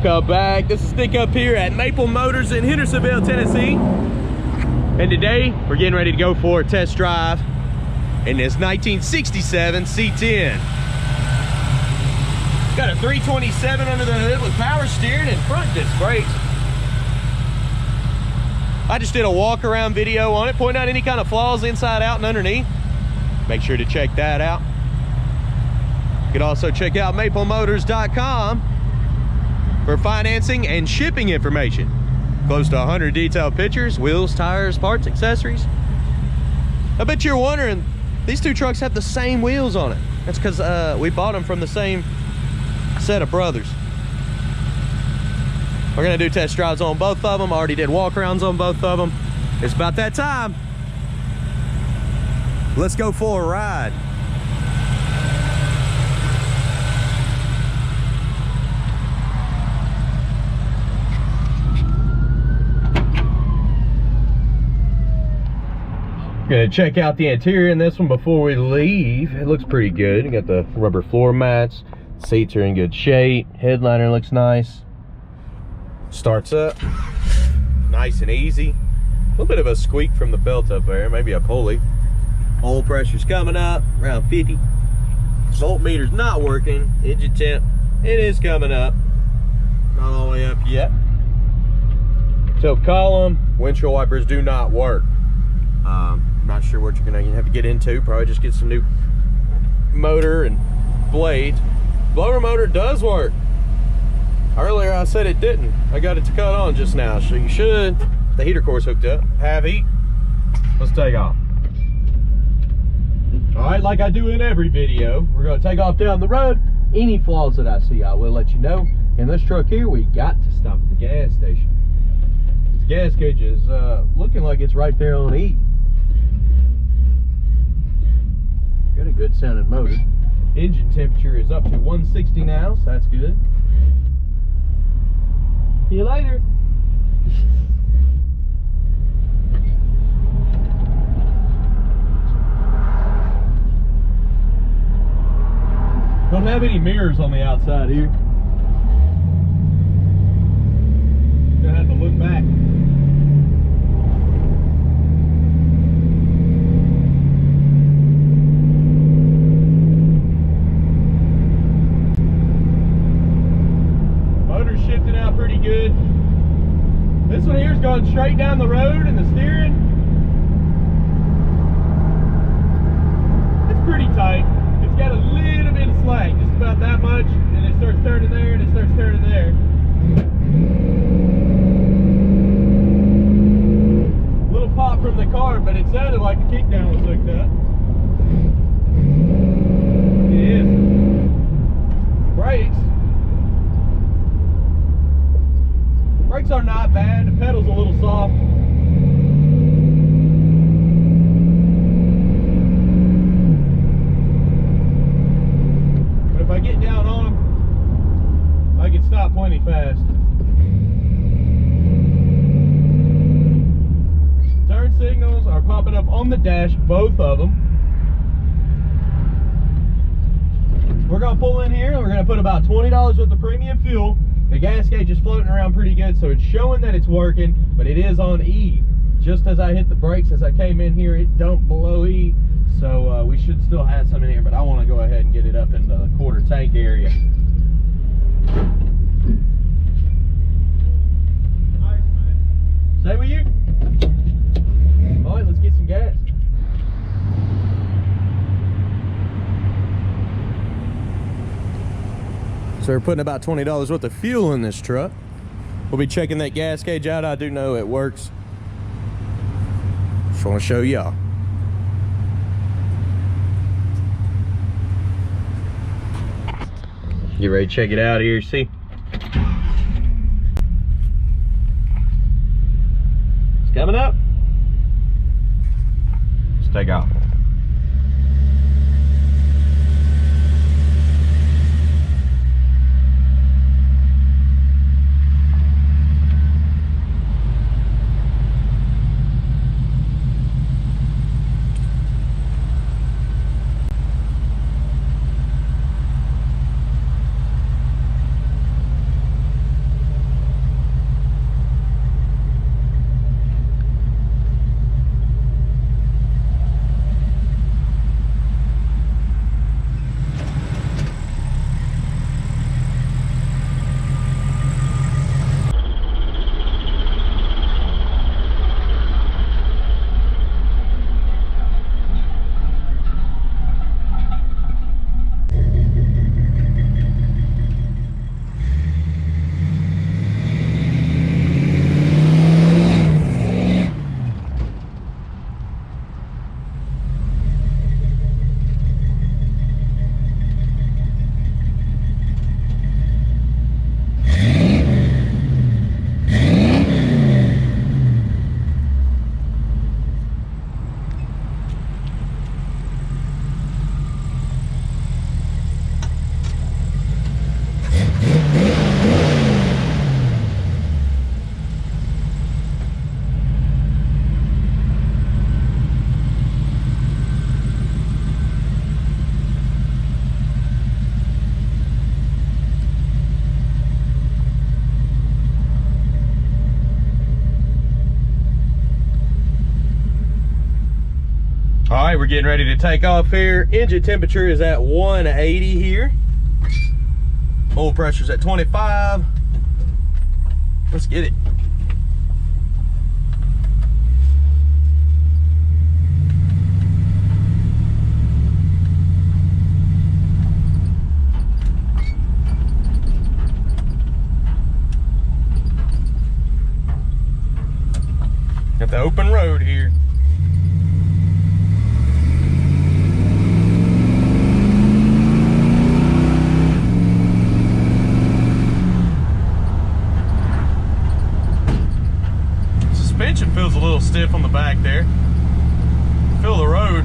Welcome back. This is Stick Up here at Maple Motors in Hendersonville, Tennessee. And today we're getting ready to go for a test drive in this 1967 C10. Got a 327 under the hood with power steering and front disc brakes. I just did a walk around video on it, pointing out any kind of flaws inside, out, and underneath. Make sure to check that out. You can also check out maplemotors.com for financing and shipping information. Close to 100 detailed pictures, wheels, tires, parts, accessories. I bet you're wondering, these two trucks have the same wheels on it. That's because we bought them from the same set of brothers. We're gonna do test drives on both of them. I already did walk-arounds on both of them. It's about that time. Let's go for a ride. Gonna check out the interior in this one before we leave. It looks pretty good. You got the rubber floor mats. Seats are in good shape. Headliner looks nice. Starts up nice and easy. A little bit of a squeak from the belt up there, maybe a pulley. Oil pressure's coming up around 50. Voltmeter's not working. Engine temp, it is coming up. Not all the way up yet. Tilt column, windshield wipers do not work. Not sure what you're gonna have to get into. Probably just get some new motor and blades. Blower motor does work. Earlier I said it didn't. I got it to cut on just now, so you should. The heater core's hooked up. Have heat. Let's take off. All right, like I do in every video, we're gonna take off down the road. Any flaws that I see, I will let you know. In this truck here, we got to stop at the gas station. The gas gauge is looking like it's right there on E. Got a good sounding motor. Engine temperature is up to 160 now, so that's good. See you later. Don't have any mirrors on the outside here. Gonna have to look back. Motor's shifting out pretty good. This one here's going straight down the road, and the steering, it's pretty tight. It's got a little bit of slack, just about that much, and it starts turning there, and it starts turning there. A little pop from the car, but it sounded like the kickdown was hooked up. It is. Brakes. Brakes are not bad. The pedal's a little soft. But if I get down on them, I can stop plenty fast. Turn signals are popping up on the dash, both of them. We're gonna pull in here and we're gonna put about $20 worth of premium fuel. The gas gauge is floating around pretty good, so it's showing that it's working, but it is on E. Just as I hit the brakes as I came in here, it dumped below E, so we should still have some in here, but I want to go ahead and get it up in the quarter tank area. Stay with you? All right, let's get some gas. So we're putting about $20 worth of fuel in this truck. We'll be checking that gas gauge out. I do know it works. Just want to show y'all. Get ready to check it out here, see? It's coming up. Let's take off. All right, we're getting ready to take off here. Engine temperature is at 180 here. Oil pressure's at 25. Let's get it. Got the open road here. Suspension feels a little stiff on the back there. Feel the road.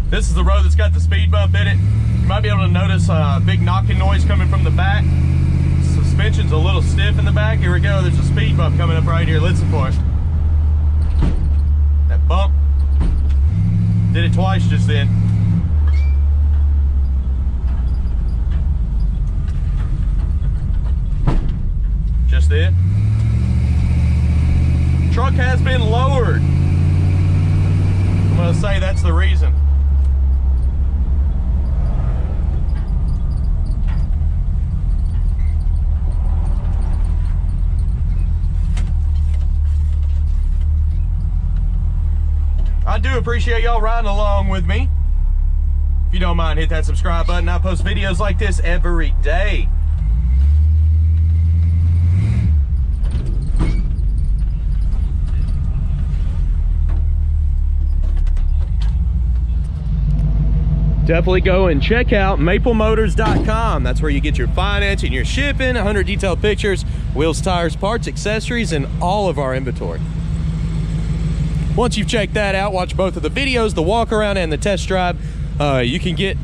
This is the road that's got the speed bump in it. You might be able to notice a big knocking noise coming from the back. Suspension's a little stiff in the back. Here we go, there's a speed bump coming up right here. Listen for it. That bump. Did it twice just then. Just it. Truck has been lowered. I'm gonna say that's the reason. I do appreciate y'all riding along with me. If you don't mind, hit that subscribe button. I post videos like this every day. Definitely go and check out maplemotors.com. That's where you get your financing, your shipping, 100 detailed pictures, wheels, tires, parts, accessories, and all of our inventory. Once you've checked that out, watch both of the videos, the walk around and the test drive. You can get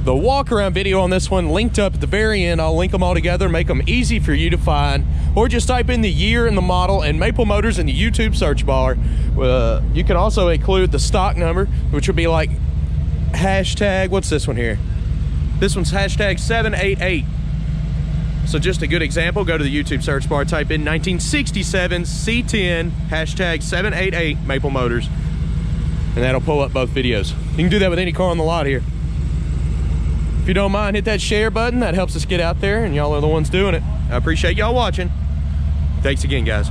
the walk around video on this one linked up at the very end. I'll link them all together, make them easy for you to find, or just type in the year and the model and Maple Motors in the YouTube search bar. You can also include the stock number, which would be like hashtag, what's this one here? This one's hashtag 788. So just a good example, go to the YouTube search bar, type in 1967 C10, hashtag 788 Maple Motors, and that'll pull up both videos. You can do that with any car on the lot here. If you don't mind, hit that share button. That helps us get out there, and y'all are the ones doing it. I appreciate y'all watching. Thanks again, guys.